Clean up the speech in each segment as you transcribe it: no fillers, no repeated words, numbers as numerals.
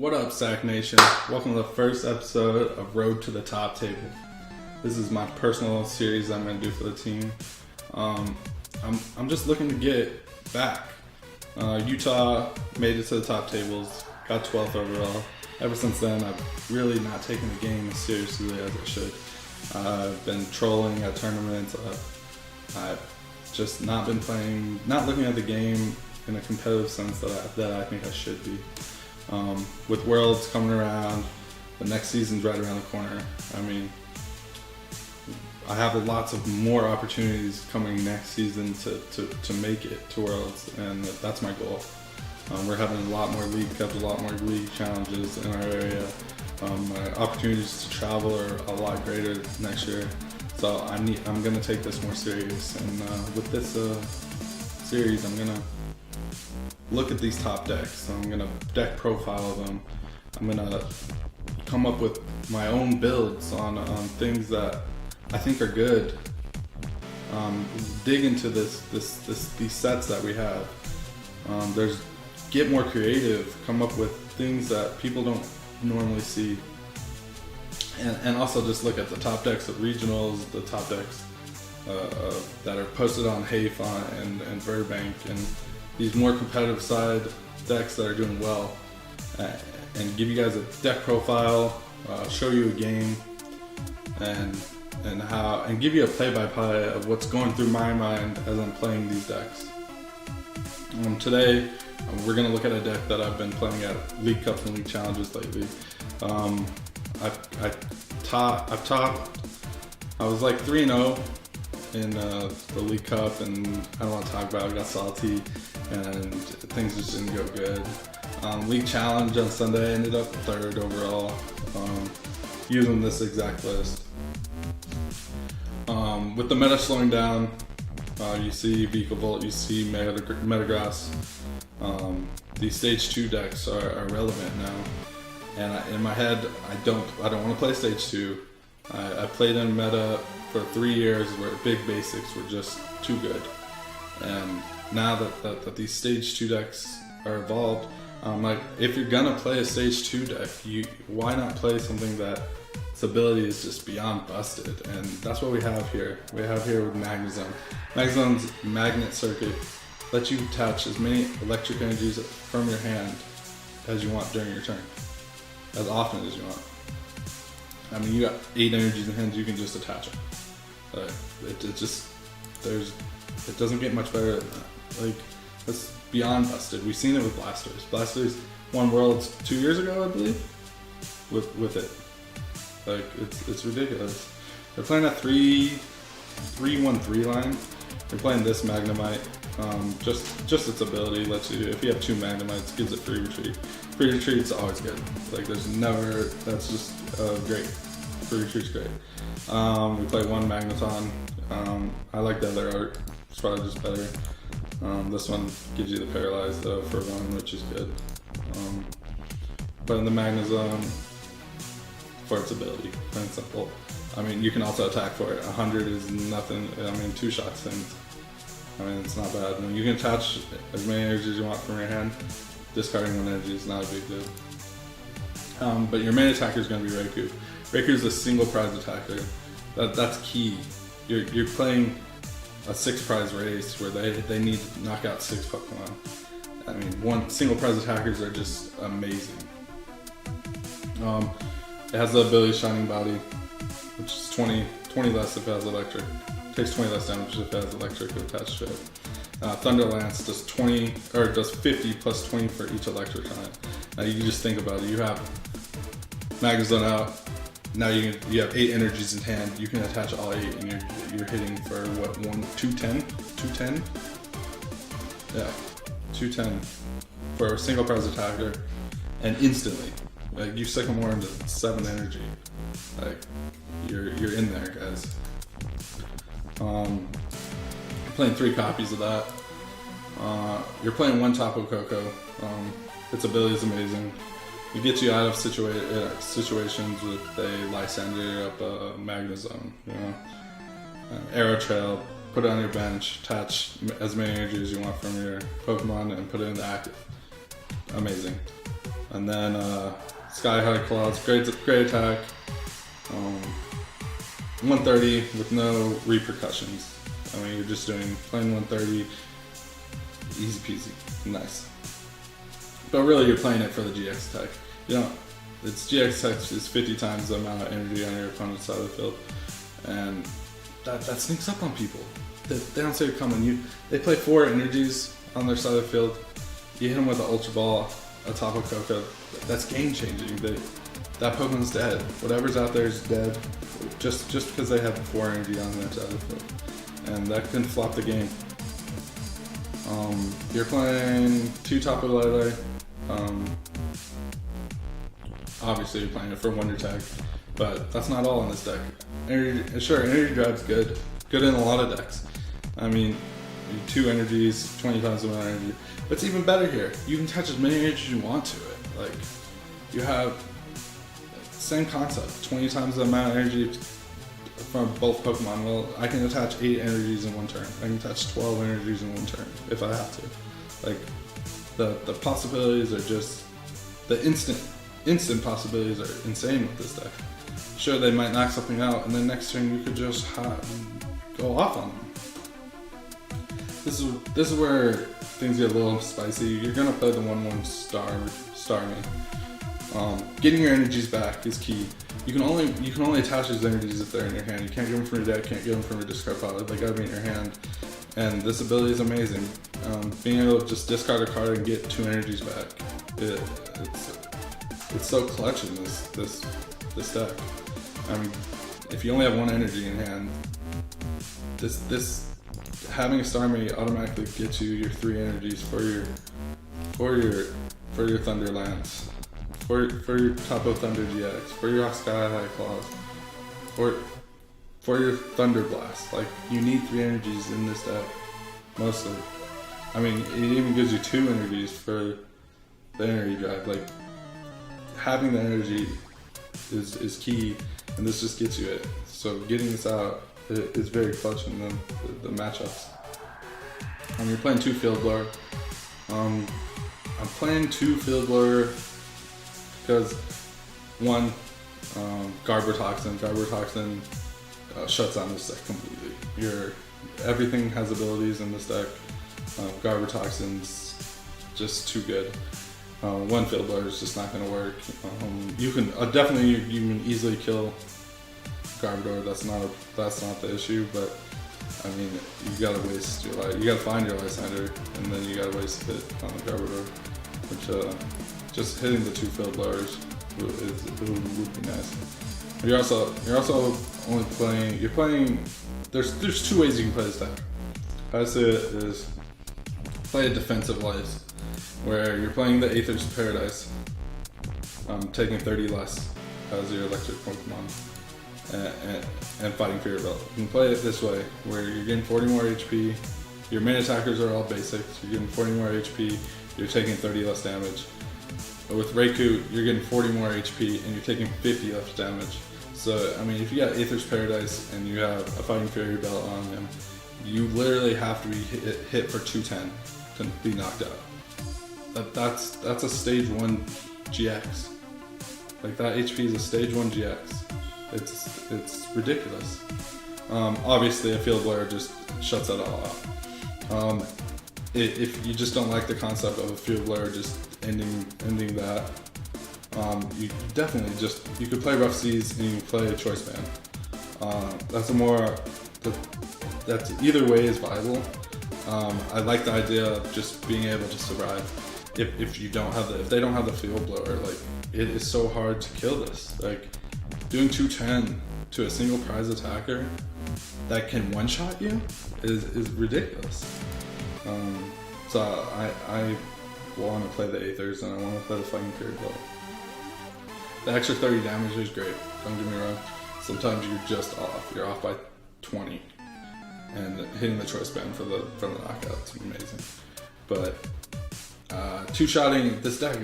What up, Sack Nation? Welcome to the first episode of Road to the Top Table. This is my personal series I'm going to do for the team. I'm just looking to get back. Utah made it to the top tables, got 12th overall. Ever since then, I've really not taken the game as seriously as I should. I've been trolling at tournaments. I've just not been playing, not looking at the game in a competitive sense that I think I should be. With Worlds coming around, the next season's right around the corner. I mean, I have lots of more opportunities coming next season to make it to Worlds, and that's my goal. We're having a lot more league cups, a lot more league challenges in our area. My opportunities to travel are a lot greater next year, so I'm gonna take this more serious. And with this series, I'm gonna look at these top decks. So I'm gonna deck profile them. I'm gonna come up with my own builds on things that I think are good. Dig into these sets that we have. Get more creative. Come up with things that people don't normally see, and also just look at the top decks of regionals, the top decks that are posted on Hayfont and Burbank, and these more competitive side decks that are doing well, and give you guys a deck profile, show you a game, and give you a play-by-play of what's going through my mind as I'm playing these decks. Today we're gonna look at a deck that I've been playing at League Cups and League Challenges lately. I was like 3-0 in the League Cup, and I don't want to talk about it. I got salty and things just didn't go good. League Challenge on Sunday, ended up 3rd overall, using this exact list. With the meta slowing down, you see Vikavolt, you see Metagross. These stage 2 decks are relevant now, and in my head, I don't want to play stage 2. I played in meta for 3 years where big basics were just too good, and now that these stage 2 decks are evolved, like if you're gonna play a stage 2 deck, why not play something that its ability is just beyond busted? And that's what we have here. We have here with Magnezone. Magnezone's magnet circuit lets you attach as many electric energies from your hand as you want during your turn, as often as you want. I mean, you got 8 energies in hand, you can just attach them. It doesn't get much better than that. Like, it's beyond busted. We've seen it with Blasters. Blasters won Worlds 2 years ago, I believe, with it. Like, it's ridiculous. They're playing a 3-1-3 line. They're playing this Magnemite. Just its ability lets you, if you have 2 Magnemites, gives it free retreat. Free retreat's always good. Like, that's just great. Free retreat's great. We play 1 Magnezone. I like the other art. It's probably just better. This one gives you the Paralyze though for 1, which is good. But in the Magnezone, for its ability, plain and simple. I mean, you can also attack for it. 100 is nothing. I mean, 2 shots in. I mean, it's not bad. I mean, you can attach as many energies as you want from your hand. Discarding 1 energy is not a big deal. But your main attacker is going to be Raikou. Raikou is a single prize attacker. That's key. You're playing a 6 prize race where they need to knock out 6 Pokemon. I mean, single prize attackers are just amazing. It has the ability Shining Body, which is 20 less if it has electric. Takes 20 less damage if it has electric attached to it. Thunder Lance does 50 plus 20 for each electric on it. Now you can just think about it. You have Magnezone out. Now you have 8 energies in hand. You can attach all 8, and you're hitting for what, 210? 210? Yeah, 210 for a single prize attacker, and instantly, like, you Sycamore into 7 energy. Like, you're in there, guys. You're playing 3 copies of that. You're playing 1 Tapu Koko. Its ability is amazing. It gets you out of situations with a Lysander up a Magnezone, you know. Arrow Trail, put it on your bench, attach as many energies as you want from your Pokemon, and put it into active. Amazing. And then Sky High Claws, great attack. 130 with no repercussions. I mean, you're just playing 130, easy peasy, nice. But really, you're playing it for the GX tech. Its GX tech is 50 times the amount of energy on your opponent's side of the field, and that sneaks up on people. They don't see it coming. They play 4 energies on their side of the field. You hit them with an Ultra Ball, a Tapu Koko. That's game changing. That Pokemon's dead. Whatever's out there is dead, just because they have 4 energy on their side of the field, and that can flop the game. You're playing 2 Tapu Lele. Obviously, you're playing it for Wonder Tag, but that's not all in this deck. Energy Drive's good in a lot of decks. I mean, 2 energies, 20 times the amount of energy. But it's even better here. You can attach as many energies as you want to it. Like, you have same concept, 20 times the amount of energy from both Pokemon. Well, I can attach 8 energies in one turn. I can attach 12 energies in one turn if I have to. Like, the possibilities are just, the instant possibilities are insane with this deck. Sure, they might knock something out, and then next turn you could just go off on them. This is where things get a little spicy. You're gonna play the 1/1 star me. Getting your energies back is key. You can only attach these energies if they're in your hand. You can't get them from your deck, can't get them from your discard pile. They gotta be in your hand. And this ability is amazing. Being able to just discard a card and get 2 energies back. It's so clutch in this deck. I mean, if you only have 1 energy in hand, this having a Starmie automatically gets you your 3 energies for your Thunderlands, for your Tapu Thunder GX, for your Sky High Claws, for your Thunder Blast. Like, you need 3 energies in this deck, mostly. I mean, it even gives you 2 energies for the energy drive. Like, having the energy is key, and this just gets you it. So getting this out is very clutch in the matchups. You're playing 2 Field Blower. I'm playing 2 Field Blower because, 1, Garbotoxin. Garbotoxin shuts down this deck completely. Everything has abilities in this deck. Garbotoxin's just too good. 1 Field Blower is just not going to work. You can definitely you can easily kill Garbodor. That's not the issue, but I mean, you gotta waste your life. You gotta find your Lysander, and then you gotta waste it on the Garbodor. Which just hitting the 2 Field Blowers would be nice. You're also only playing. You're playing. There's 2 ways you can play this deck. I say it is play a defensive Lice, where you're playing the Aether's Paradise, taking 30 less as your electric Pokemon, and fighting for your belt. You can play it this way, where you're getting 40 more HP, your main attackers are all basics, you're getting 40 more HP, you're taking 30 less damage. With Raikou, you're getting 40 more HP and you're taking 50 less damage. So, I mean, if you got Aether's Paradise and you have a Fighting Fury belt on him, you literally have to be hit for 210 to be knocked out. That's a stage 1 GX. Like, that HP is a stage 1 GX. It's ridiculous. Obviously, a Field Blower just shuts that all off. If you just don't like the concept of a Field Blower just ending that, you definitely you could play Rough Seas and you could play Choice Band. That's either way is viable. I like the idea of just being able to survive. If they don't have the Field Blower, like, it is so hard to kill this. Like, doing 210 to a single prize attacker that can one-shot you is ridiculous. So I want to play the Aethers and I want to play the Fighting Fury belt. The extra 30 damage is great, don't get me wrong. Sometimes you're just off. You're off by 20. And hitting the Choice Band for the knockout is amazing. But 2-shotting, this deck,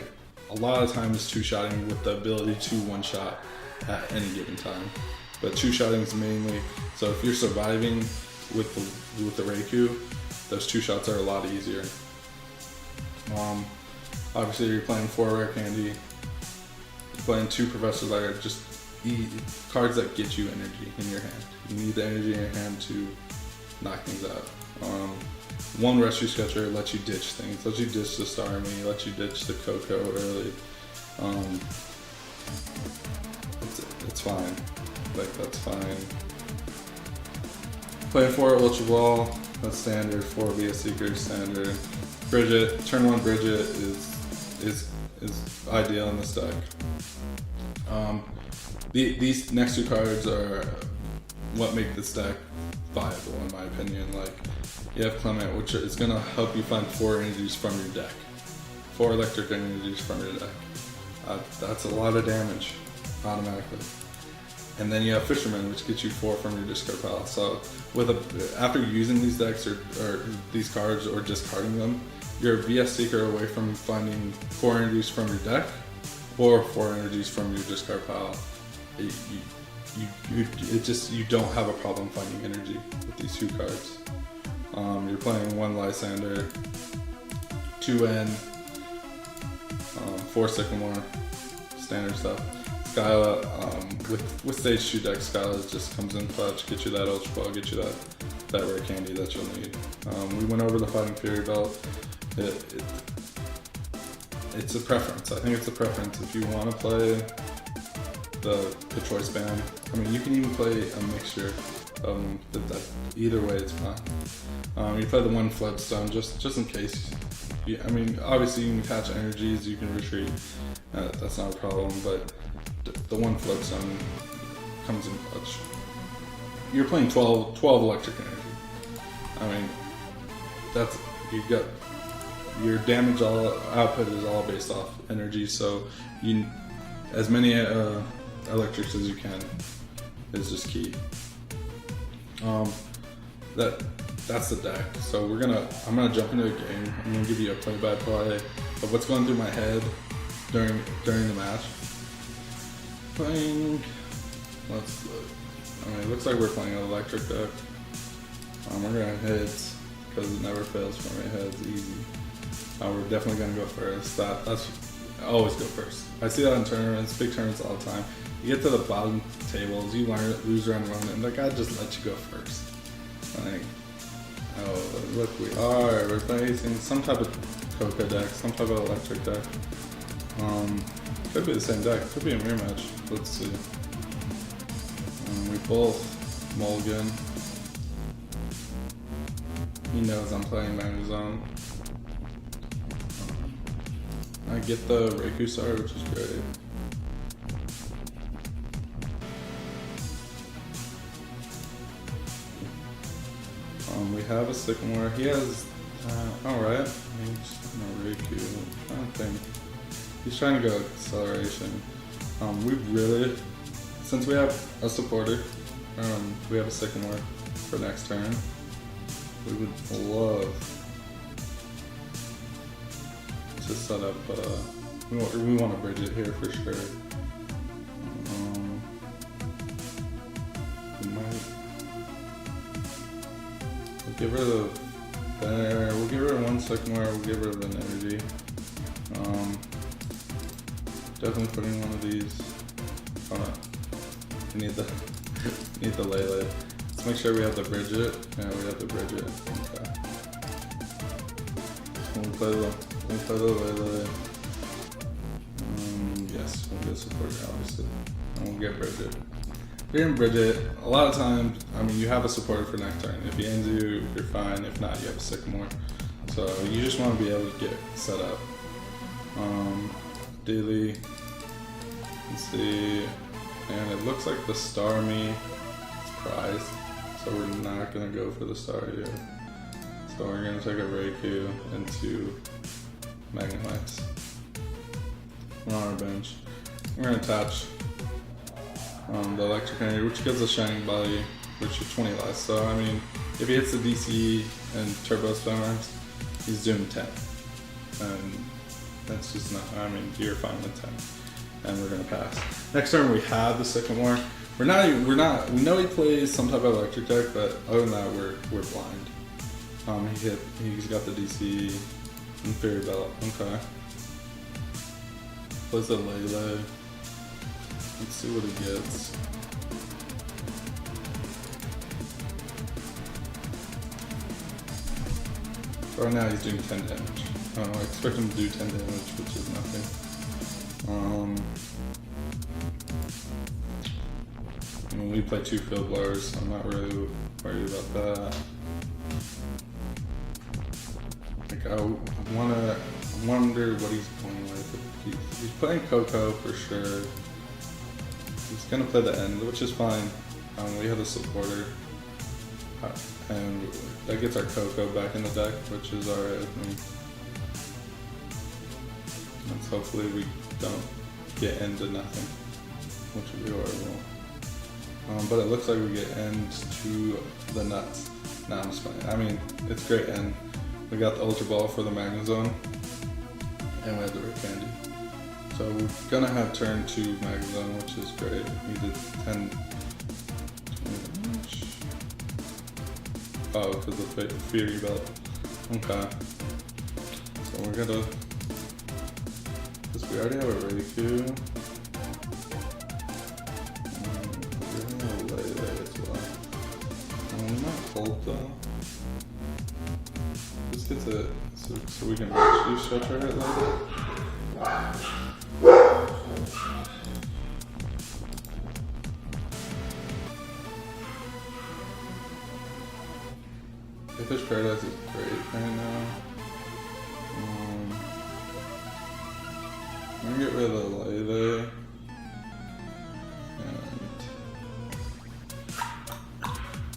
a lot of times is 2-shotting with the ability to one-shot at any given time. But 2-shotting is mainly, so if you're surviving with the Raikou, those 2 shots are a lot easier. Obviously, you're playing 4 rare candy. You're playing 2 Professor Lair, just cards that get you energy in your hand. You need the energy in your hand to knock things out. 1 Rescue Sketcher lets you ditch things, lets you ditch the Starmie, lets you ditch the Coco early. It's fine. Like, that's fine. Playing 4 Ultra Ball, that's standard. 4 VS Seeker, standard. Bridget, turn 1 Bridget is ideal in this deck. These next 2 cards are what make this deck viable, in my opinion. Like, you have Clement, which is going to help you find 4 energies from your deck. 4 electric energies from your deck. That's a lot of damage, automatically. And then you have Fisherman, which gets you 4 from your discard pile. So after using these decks or these cards or discarding them, you're a VS Seeker away from finding 4 energies from your deck or 4 energies from your discard pile. You don't have a problem finding energy with these 2 cards. You're playing 1 Lysander, 2 N, 4 Sycamore, standard stuff. Skyla, with stage 2 deck, Skyla just comes in clutch, get you that Ultra Ball, get you that rare candy that you'll need. We went over the Fighting Fury belt. It's a preference. I think it's a preference. If you want to play the choice band, I mean, you can even play a mixture. Either way, it's fine. You play the 1 Floodstone just in case. I mean, obviously you can catch energies, you can retreat. That's not a problem, but the 1 Floodstone comes in clutch. You're playing 12 electric energy. I mean, you've got your damage output is all based off energy, so as many electrics as you can is just key. That's the deck. So I'm gonna jump into a game. I'm gonna give you a play-by-play of what's going through my head during the match. Playing. Let's look. I mean, it looks like we're playing an electric deck. We're gonna hit because it never fails for me. Heads easy. We're definitely gonna go first. That's I always go first. I see that in tournaments, big tournaments all the time. You get to the bottom tables, you learn it, lose, run, and the guy just lets you go first. Like, oh look, we're facing some type of Coca deck, some type of electric deck. Could be the same deck, could be a mirror match. Let's see. We both mulligan. He knows I'm playing Magnezone. I get the Raikou star, which is great. We have a Sycamore. He has, alright. He's no Raikou. I'm trying to think. He's trying to go acceleration. We really, since we have a supporter, we have a Sycamore for next turn. We would love to set up, we want to bridge it here for sure. We might give her we'll give her 1 Sycamore, we'll give her an energy. Definitely putting one of these. Hold on. We need the Lele. Let's make sure we have the Bridget. Yeah, we have the Bridget. Okay. We'll play the Lele. Yes, we'll get support obviously. And we'll get Bridget. If you're in Bridget, a lot of times, I mean, you have a supporter for next turn. If he ends you, you're fine. If not, you have a Sycamore. So you just want to be able to get set up. Daily, let's see, and it looks like the Starmie is prized, so we're not going to go for the star yet. So we're going to take a Raikou into Magnezone. We're on our bench. We're going to attach the Electric Energy, which gives a Shining Body, which is 20 less. So, I mean, if he hits the DC and Turbo Spammer, he's doing 10. And that's just not, I mean, you're fine with 10. And we're going to pass. Next turn, we have the Sycamore. We know he plays some type of electric deck, but other than that, we're blind. He's got the DC and Fairy Belt. Okay. plays the Lele. Let's see what he gets. Right now he's doing 10 damage. I expect him to do 10 damage, which is nothing. I mean, we play 2 field blowers, so I'm not really worried about that. Like, I wonder what he's playing with. He's playing Coco for sure. He's gonna play the end, which is fine. We have a supporter. And that gets our Coco back in the deck, which is alright with me. Let's hopefully we don't get into nothing, which would be horrible. But it looks like we get end to the nuts. Nah, I'm just playing. I mean, it's great end. We got the Ultra Ball for the Magnezone, and we have the Rare Candy. So we're gonna have turn 2 Magnezone, which is great. We did 10 damage. Oh, because of the Fury Belt. Okay. So we're gonna, because we already have a Raikou. We're gonna lay there as well. Not hold though. This gets it so we can actually stretch our head later. Fish Paradise is great right now. I'm gonna get rid of the Lele. And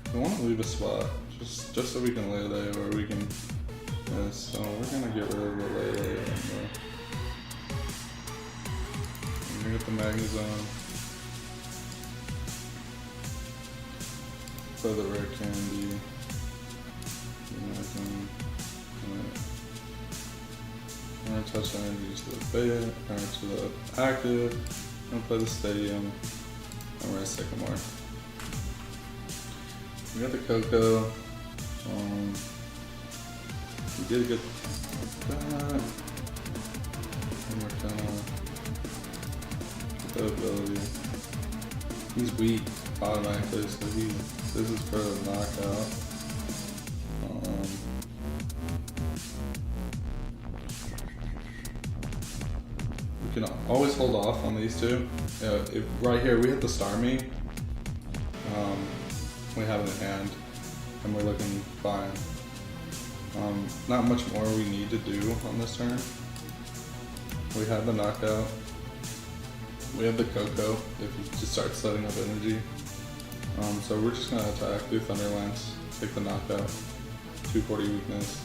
I want to leave a spot just so we can Lele or we can. So we're gonna get rid of the Lele and we're gonna get the Magnezone. Play the Rare Candy. I'm gonna touch the energy to the beta, or to the active. I'm gonna play the Stadium. I'm gonna Sycamore. We got the Coco. We did get that. And we're gonna get the ability. He's weak automatically, so this is for the knockout. We can always hold off on these two. If right here we hit the Starmie, we have it in hand, and we're looking fine. Not much more we need to do on this turn. We have the knockout. We have the Coco if he just starts setting up energy. So we're just gonna attack, do Thunderlance, take the knockout, 240 weakness.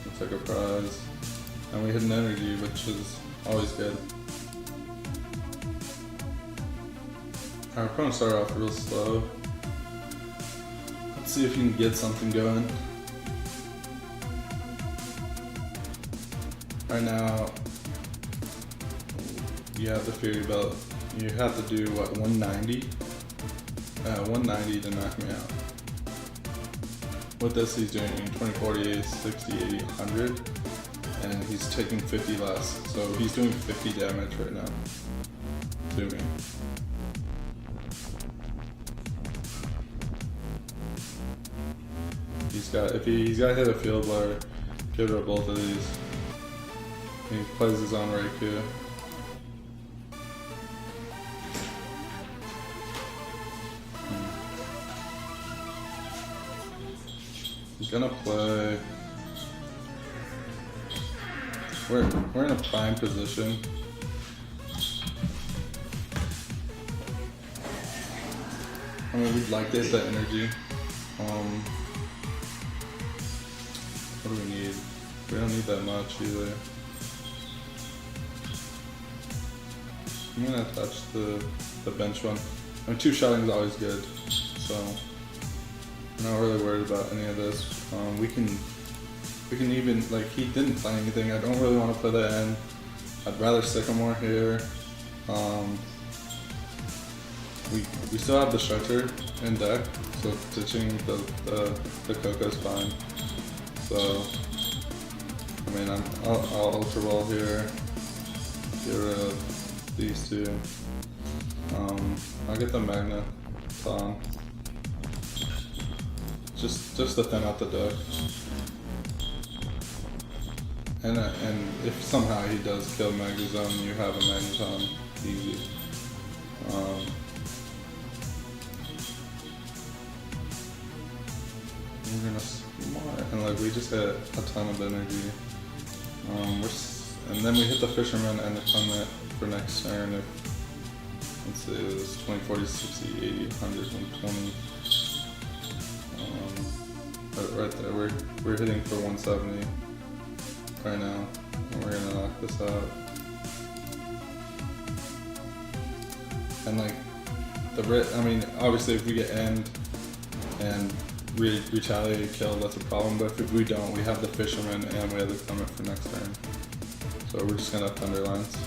Looks like a prize. And we hit an energy, which is always good. Our opponent started off real slow. Let's see if you can get something going. Right now, you have the Fury Belt. You have to do what, 190? 190 to knock me out. With this, he's doing 20, 40, 60, 80, 100, and he's taking 50 less. So he's doing 50 damage right now to me. He's got to hit a field blower, get rid of both of these. He plays his own Raikou. He's gonna play. We're in a prime position. I mean, we'd like to hit that energy. What do we need? We don't need that much either. I'm gonna touch the bench one. I mean, 2 shotting is always good, so I'm not really worried about any of this. We can even, like, he didn't play anything. I don't really want to play that in. I'd rather Sycamore here. We still have the Shelter in deck, so ditching the Coco's fine. So, I mean, I'll Ultra Ball here. get rid of these two. I'll get the Magnezone. Just to thin out the deck. And if somehow he does kill Magnezone, you have a Magnezone easy. We're gonna smart, and like we just hit a ton of energy. And then we hit the Fisherman and the Clement for next turn. If, let's see, it was 20, 40, 60, 80, 100, 120. Right there, we're hitting for 170 right now, and we're gonna knock this out. And like I mean, obviously if we get end and retaliate kill, that's a problem. But if we don't, we have the Fisherman and we have the Clement for next turn. So we're just gonna Thunderlance.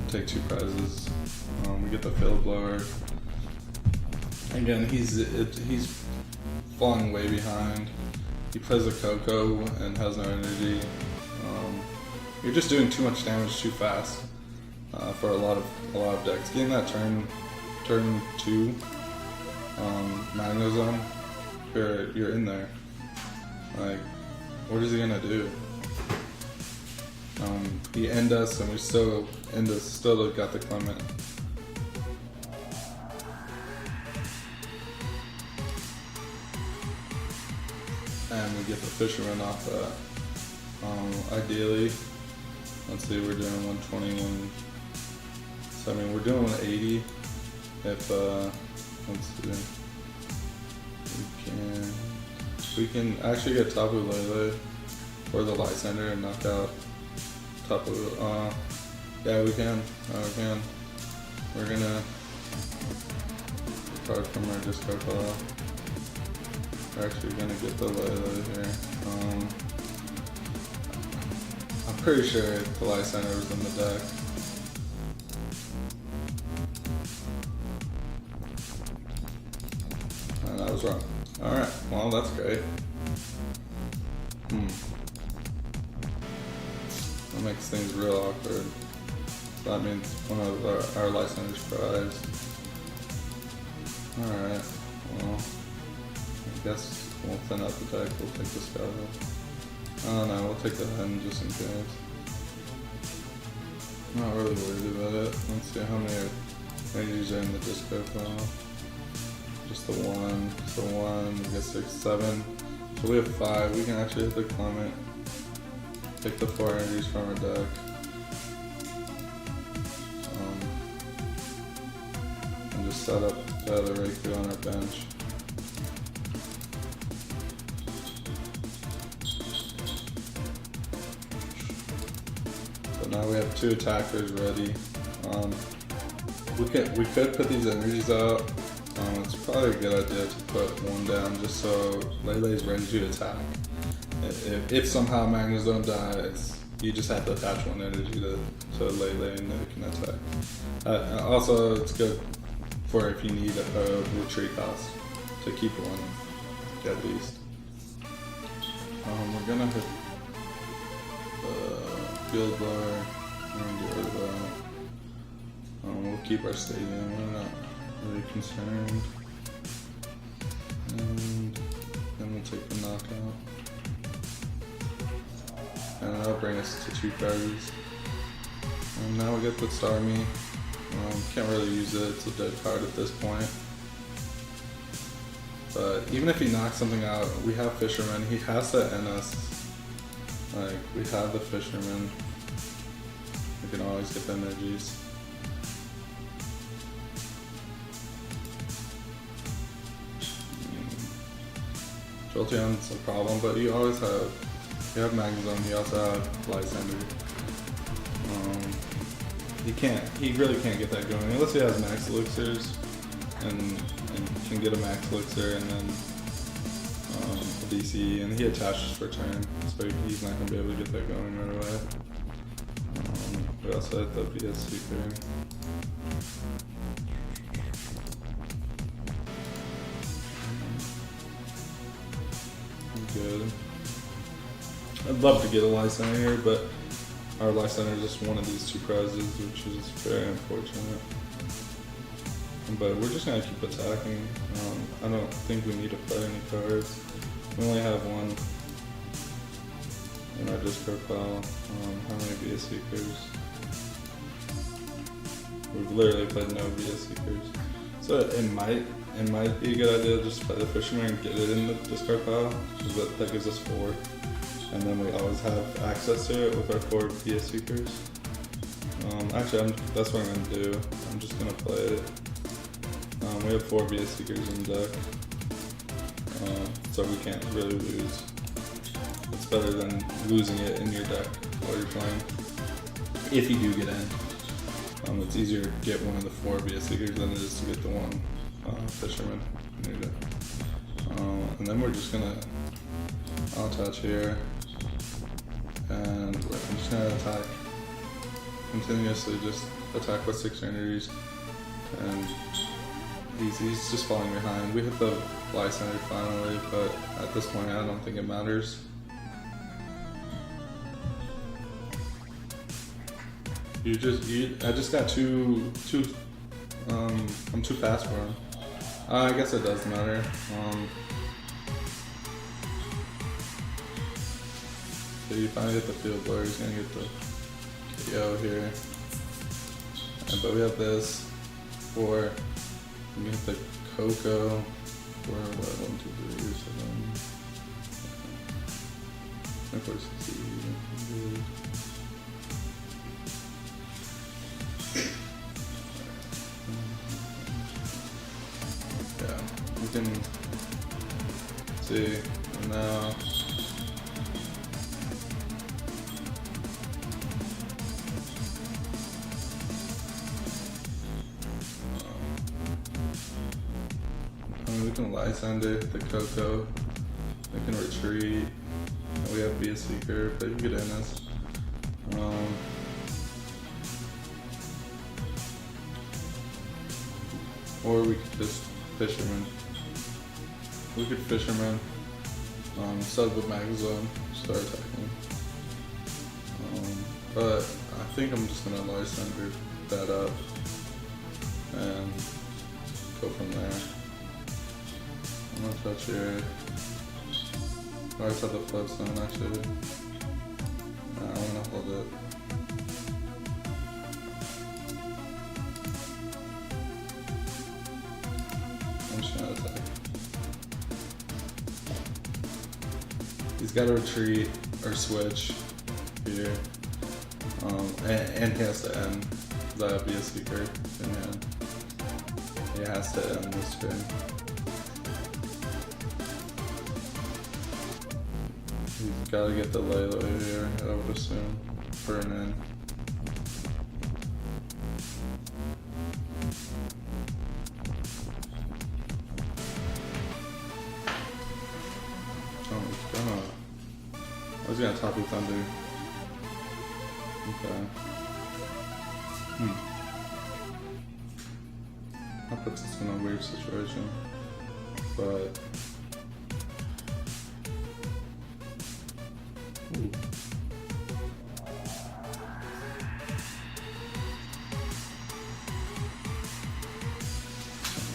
Take 2 prizes. We get the Field Blower. Again, he's falling way behind. He plays a Coco and has no energy. You're just doing too much damage too fast for a lot of decks. Getting that turn 2 Magnezone, you're in there. Like, what is he gonna do? He end us, and we still got the Clement. And we get the Fisherman off that. Ideally, let's see, we're doing 120, so I mean we're doing 180. If let's see, we can actually get Tapu Lele or the Lysander and knock out Tapu. Yeah, we can. We're gonna card from our discard pile. We're actually gonna get the Lele here. I'm pretty sure the Lysander was in the deck. And I was wrong. Alright, well that's great. That makes things real awkward. So that means one of our Lysanders fries. Alright, well, I guess we'll thin out the deck, we'll take the Scout. Oh no, we'll take the Hen just in case. I'm not really worried about it. Let's see how many energies are in the disco file. Just the 1, so 1, we get 6, 7. So we have 5, we can actually hit the Clement. Take the 4 energies from our deck. And just set up the other Raikou on our bench. So now we have 2 attackers ready. We could put these energies out. It's probably a good idea to put 1 down just so Lele's ready to attack. If somehow Magnezone dies, you just have to attach 1 energy to Lele and it can attack. Also, it's good for if you need a retreat cost to keep 1 at least. We're gonna hit the Field Blower. We're gonna get rid of that. We'll keep our Stadium. We're not really concerned. And then we'll take the Knockout. And that'll bring us to 2 prizes. And now we get the Starmie. Can't really use it, it's a dead card at this point. But even if he knocks something out, we have Fisherman. He has to end us. Like, we have the Fisherman. We can always get the energies. Jolteon's a problem, but you always have, you have Magnezone, you also have Lysander. He really can't get that going unless he has max elixirs and can get a max elixir and then a DC, and he attaches for turn, so he's not going to be able to get that going right away. We also have the BS Seeker. good. I'd love to get a life center here, but our life center is just one of these two prizes, which is very unfortunate. But we're just gonna keep attacking. I don't think we need to play any cards. We only have one in our discard pile. How many VS Seekers? We've literally played no VS Seekers. So it might be a good idea to just play the Fisherman and get it in the discard pile, because that gives us 4. And then we always have access to it with our 4 VS Seekers. Actually, that's what I'm gonna do. I'm just gonna play it. We have 4 VS Seekers in the deck, so we can't really lose. It's better than losing it in your deck while you're playing. If you do get in, it's easier to get one of the 4 VS Seekers than it is to get the one Fisherman in your deck. And then we're just gonna attach here, and I'm just gonna attack continuously. Just attack with 6 energies, and he's just falling behind. We hit the life center finally, but at this point I don't think it matters. I just got I'm too fast for him. I guess it does matter. So you finally get the field blur, he's gonna get the KO here. But we have this for, we get the Coco for what, 1, 2, 3, 7, 24, 60, 100. Yeah, you can see now. We can license it, the Coco. We can retreat. And we have VS Seeker, but you can get in this. Or we could just Fisherman. We could Fisherman. Start with Magnezone, start attacking. But I think I'm just gonna license that up and go from there. I'm gonna touch here. I always have the Floodstone actually. I'm gonna hold it. I'm just gonna attack. He's gotta retreat or switch here. And he has to end the VS Seeker in hand. He has to end this turn. He's gotta get the Layla here, I would assume, for an end. Oh, he's gonna Tapu Thunder. Okay. That puts us in a weird situation, but. Ooh.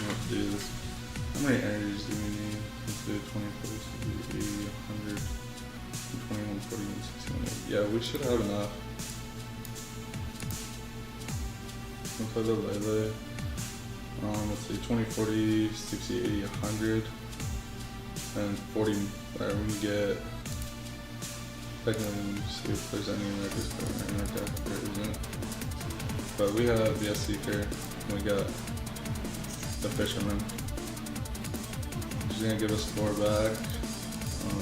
Let's do this. How many energies do we need? Let's do 24, 80, 100, 21, 41, 61. Yeah, we should have enough. We'll play the Lele. Let's see, 20, 40, 60, 80, 100, and 40. Whatever we can get. Technically, see if there's any in our Discord or in our deck. There isn't. But we have the Seeker. We got the Fisherman. She's gonna give us 4 back,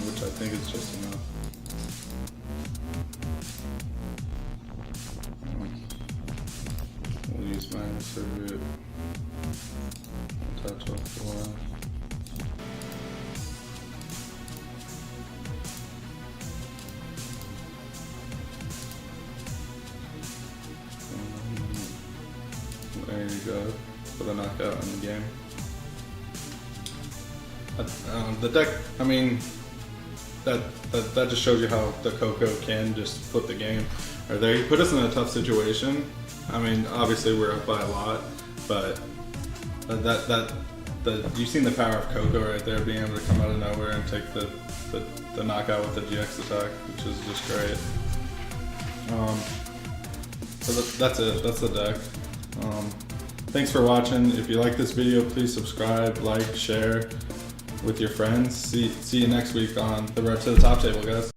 which I think is just enough. We'll use Magnezone. Touch off 4. There you go, for the knockout in the game. The deck, I mean, that just shows you how the Coco can just flip the game. Right there, he put us in a tough situation. I mean, obviously we're up by a lot, but you've seen the power of Coco right there, being able to come out of nowhere and take the knockout with the GX attack, which is just great. So that's it. That's the deck. Thanks for watching. If you like this video, please subscribe, like, share with your friends. See you next week on the Road to the Top table, guys.